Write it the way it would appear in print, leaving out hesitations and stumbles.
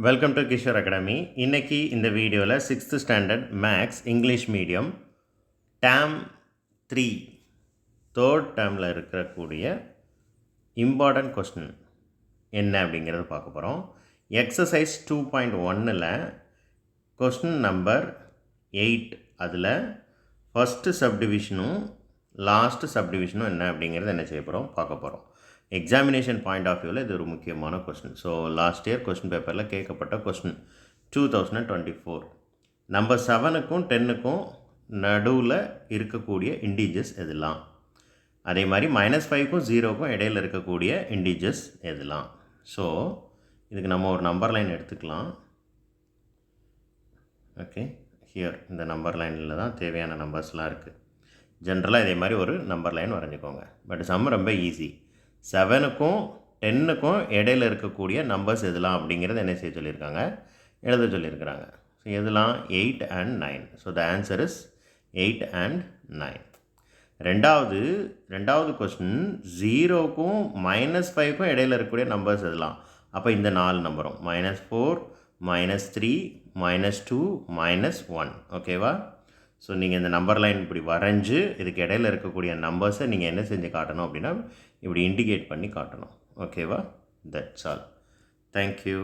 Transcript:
Welcome to Kishore academy. இன்றைக்கி இந்த வீடியோவில் 6th standard maths English medium term 3 third டேர்மில் இருக்கக்கூடிய இம்பார்ட்டன்ட் கொஸ்டின் என்ன அப்படிங்கிறது பார்க்க போகிறோம். எக்ஸசைஸ் 2.1ல் கொஸ்டின் நம்பர் 8 அதில் ஃபஸ்ட்டு சப்டிவிஷனும் லாஸ்ட்டு சப்டிவிஷனும் என்ன அப்படிங்கிறது என்ன செய்ய போகிறோம் பார்க்க போகிறோம். எக்ஸாமினேஷன் பாயிண்ட் ஆஃப் வியூவில் இது ஒரு முக்கியமான question. So last year question பேப்பரில் கேட்கப்பட்ட கொஸ்டின் 2024. நம்பர் 7க்கும் 10க்கும் நடுவில் இருக்கக்கூடிய இண்டீஜர்ஸ் எதெல்லாம், அதே மாதிரி -5க்கும் 0க்கும் இடையில் இருக்கக்கூடிய இண்டீஜர்ஸ் எதெல்லாம். ஸோ இதுக்கு நம்ம ஒரு நம்பர் லைன் எடுத்துக்கலாம். ஓகே, ஹியர் இந்த நம்பர் லைனில் தான் தேவையான நம்பர்ஸ்லாம் இருக்குது. ஜென்ரலாக இதே மாதிரி ஒரு நம்பர் லைன் வரைஞ்சிக்கோங்க. பட் சம் ரொம்ப ஈஸி. 7க்கும் 10க்கும் இடையில் இருக்கக்கூடிய நம்பர்ஸ் எதெல்லாம் அப்படிங்கிறது என்ன செய்ய சொல்லியிருக்காங்க, எழுத சொல்லியிருக்கிறாங்க. ஸோ எதெல்லாம் 8 and 9. So the answer is 8 and 9. ரெண்டாவது கொஸ்டின் 0க்கும் -5க்கும் இடையில் இருக்கக்கூடிய நம்பர்ஸ் எதெல்லாம். அப்போ இந்த 4 நம்பரும் -4, -3, -2, -1. ஓகேவா? ஸோ நீங்கள் இந்த நம்பர் லைன் இப்படி வரைஞ்சி இதுக்கு இடையில் இருக்கக்கூடிய நம்பர்ஸை நீங்கள் என்ன செஞ்சு காட்டணும் அப்படின்னா இப்படி இண்டிகேட் பண்ணி காட்டணும். ஓகேவா? That's all. தேங்க்யூ.